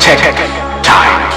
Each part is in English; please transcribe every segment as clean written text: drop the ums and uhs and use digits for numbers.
Tech Time.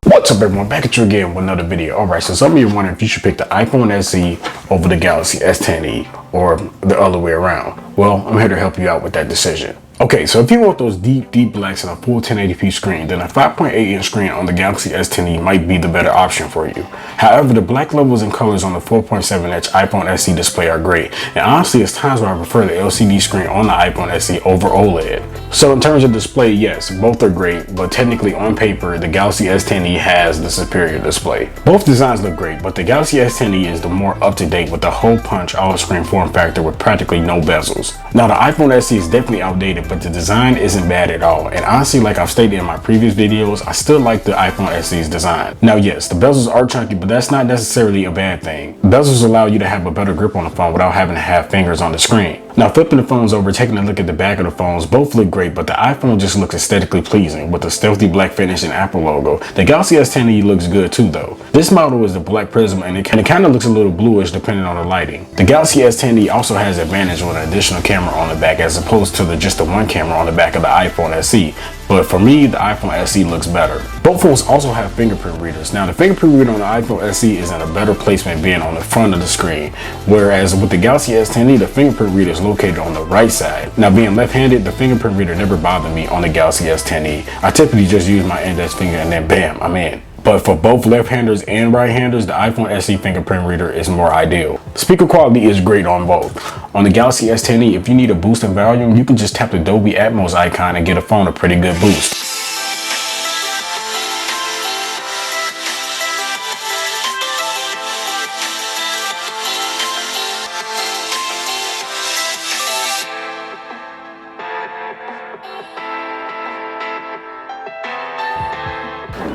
What's up everyone, back at you again with another video. Alright, so some of you are wondering if you should pick the iPhone SE over the Galaxy S10E or the other way around. Well, I'm here to help you out with that decision. Okay, so if you want those deep blacks and a full 1080p screen, then a 5.8-inch screen on the Galaxy S10e might be the better option for you. However, the black levels and colors on the 4.7-inch iPhone SE display are great, and honestly, it's times where I prefer the LCD screen on the iPhone SE over OLED. So in terms of display, yes, both are great, but technically on paper, the Galaxy S10e has the superior display. Both designs look great, but the Galaxy S10e is the more up-to-date with the hole punch all-screen form factor with practically no bezels. Now, the iPhone SE is definitely outdated, but the design isn't bad at all, and honestly, like I've stated in my previous videos, I still like the iPhone SE's design. Now yes, the bezels are chunky, but that's not necessarily a bad thing. Bezels allow you to have a better grip on the phone without having to have fingers on the screen. Now flipping the phones over, taking a look at the back of the phones, both look great, but the iPhone just looks aesthetically pleasing with the stealthy black finish and Apple logo. The Galaxy S10e looks good too though. This model is the black prism, and it kind of looks a little bluish depending on the lighting. The Galaxy S10e also has advantage with an additional camera on the back as opposed to just the one camera on the back of the iPhone SE. But for me, the iPhone SE looks better. Both phones also have fingerprint readers. Now the fingerprint reader on the iPhone SE is in a better placement being on the front of the screen, whereas with the Galaxy S10e, the fingerprint reader is located on the right side. Now being left-handed, the fingerprint reader never bothered me on the Galaxy S10e. I typically just use my index finger and then bam, I'm in. But for both left-handers and right-handers, the iPhone SE fingerprint reader is more ideal. Speaker quality is great on both. On the Galaxy S10e, if you need a boost in volume, you can just tap the Dolby Atmos icon and get a phone a pretty good boost.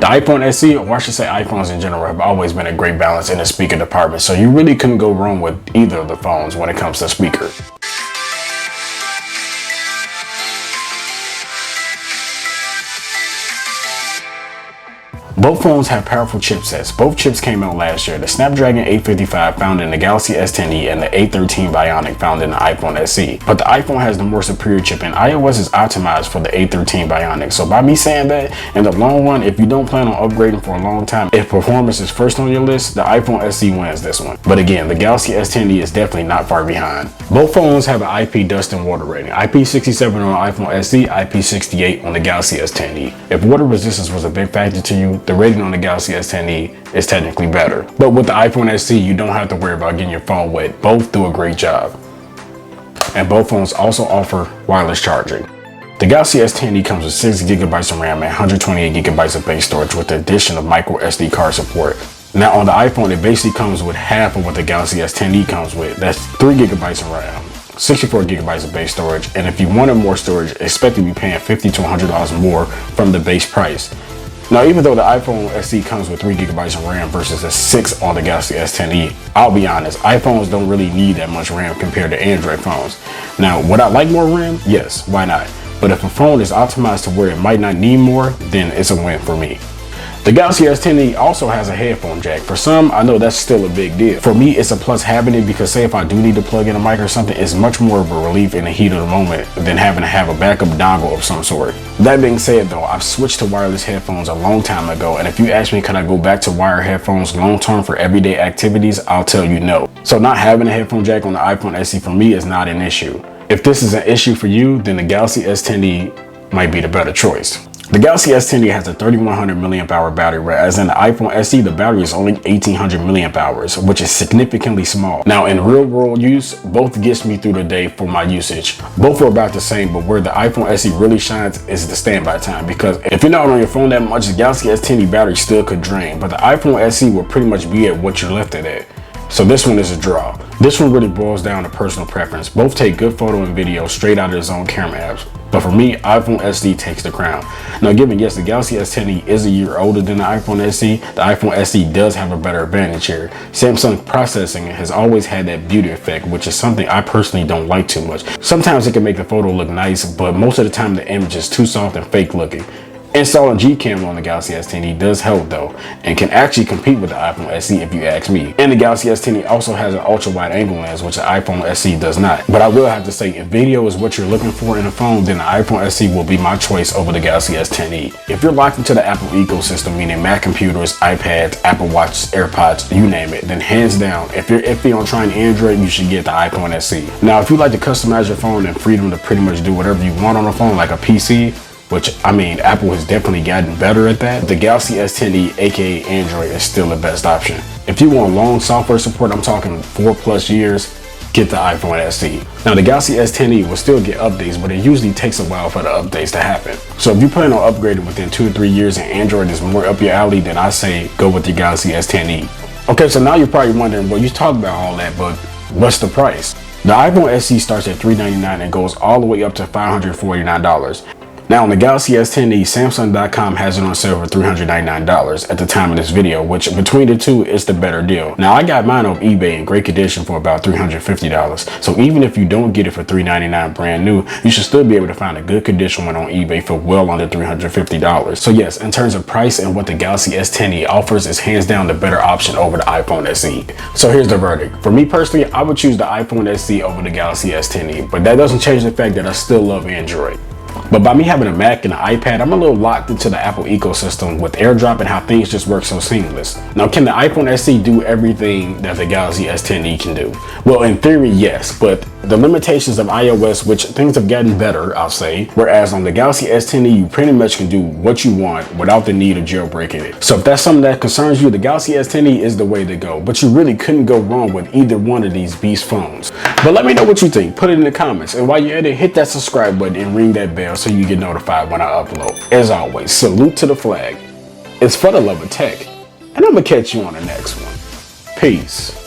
The iPhone SE, or I should say iPhones in general, have always been a great balance in the speaker department, so you really couldn't go wrong with either of the phones when it comes to speakers. Both phones have powerful chipsets. Both chips came out last year. The Snapdragon 855 found in the Galaxy S10e and the A13 Bionic found in the iPhone SE. But the iPhone has the more superior chip, and iOS is optimized for the A13 Bionic. So by me saying that, in the long run, if you don't plan on upgrading for a long time, if performance is first on your list, the iPhone SE wins this one. But again, the Galaxy S10e is definitely not far behind. Both phones have an IP dust and water rating. IP67 on iPhone SE, IP68 on the Galaxy S10e. If water resistance was a big factor to you, the rating on the Galaxy S10e is technically better. But with the iPhone SE, you don't have to worry about getting your phone wet. Both do a great job. And both phones also offer wireless charging. The Galaxy S10e comes with 6 GB of RAM and 128 GB of base storage with the addition of micro SD card support. Now on the iPhone, it basically comes with half of what the Galaxy S10e comes with. That's 3 GB of RAM, 64 GB of base storage, and if you wanted more storage, expect to be paying $50 to $100 more from the base price. Now, even though the iPhone SE comes with 3 GB of RAM versus the 6 on the Galaxy S10e, I'll be honest, iPhones don't really need that much RAM compared to Android phones. Now, would I like more RAM? Yes, why not? But if a phone is optimized to where it might not need more, then it's a win for me. The Galaxy S10e also has a headphone jack. For some, I know that's still a big deal. For me, it's a plus having it because say if I do need to plug in a mic or something, it's much more of a relief in the heat of the moment than having to have a backup dongle of some sort. That being said though, I've switched to wireless headphones a long time ago, and if you ask me could I go back to wired headphones long term for everyday activities, I'll tell you no. So not having a headphone jack on the iPhone SE for me is not an issue. If this is an issue for you, then the Galaxy S10e might be the better choice. The Galaxy S10e has a 3100 mAh battery, whereas in the iPhone SE, the battery is only 1800 mAh, which is significantly small. Now, in real world use, both gets me through the day for my usage. Both are about the same, but where the iPhone SE really shines is the standby time, because if you're not on your phone that much, the Galaxy S10e battery still could drain, but the iPhone SE will pretty much be at what you left it at. So this one is a draw. This one really boils down to personal preference. Both take good photo and video straight out of its own camera apps. But for me, iPhone SE takes the crown. Now given, yes, the Galaxy S10e is a year older than the iPhone SE, the iPhone SE does have a better advantage here. Samsung processing has always had that beauty effect, which is something I personally don't like too much. Sometimes it can make the photo look nice, but most of the time the image is too soft and fake looking. Installing Gcam on the Galaxy S10e does help though, and can actually compete with the iPhone SE if you ask me. And the Galaxy S10e also has an ultra wide angle lens, which the iPhone SE does not. But I will have to say, if video is what you're looking for in a phone, then the iPhone SE will be my choice over the Galaxy S10e. If you're locked into the Apple ecosystem, meaning Mac computers, iPads, Apple Watches, AirPods, you name it, then hands down, if you're iffy on trying Android, you should get the iPhone SE. Now, if you like to customize your phone and freedom to pretty much do whatever you want on a phone like a PC, which, I mean, Apple has definitely gotten better at that, the Galaxy S10e, aka Android, is still the best option. If you want long software support, I'm talking 4+ years, get the iPhone SE. Now, the Galaxy S10e will still get updates, but it usually takes a while for the updates to happen. So if you plan on upgrading within 2 to 3 years and Android is more up your alley, then I say go with the Galaxy S10e. Okay, so now you're probably wondering, well, you talk about all that, but what's the price? The iPhone SE starts at $399 and goes all the way up to $549. Now, on the Galaxy S10e, Samsung.com has it on sale for $399 at the time of this video, which between the two is the better deal. Now, I got mine off eBay in great condition for about $350. So even if you don't get it for $399 brand new, you should still be able to find a good condition one on eBay for well under $350. So yes, in terms of price and what the Galaxy S10e offers, is hands down the better option over the iPhone SE. So here's the verdict. For me personally, I would choose the iPhone SE over the Galaxy S10e, but that doesn't change the fact that I still love Android. But by me having a Mac and an iPad, I'm a little locked into the Apple ecosystem with AirDrop and how things just work so seamless. Now, can the iPhone SE do everything that the Galaxy S10e can do? Well, in theory, yes, but the limitations of iOS, which things have gotten better, I'll say, whereas on the Galaxy S10e, you pretty much can do what you want without the need of jailbreaking it. So if that's something that concerns you, the Galaxy S10e is the way to go, but you really couldn't go wrong with either one of these beast phones. But let me know what you think. Put it in the comments, and while you're at it, hit that subscribe button and ring that bell so you get notified when I upload. As always, salute to the flag. It's for the love of tech, and I'm gonna catch you on the next one. Peace.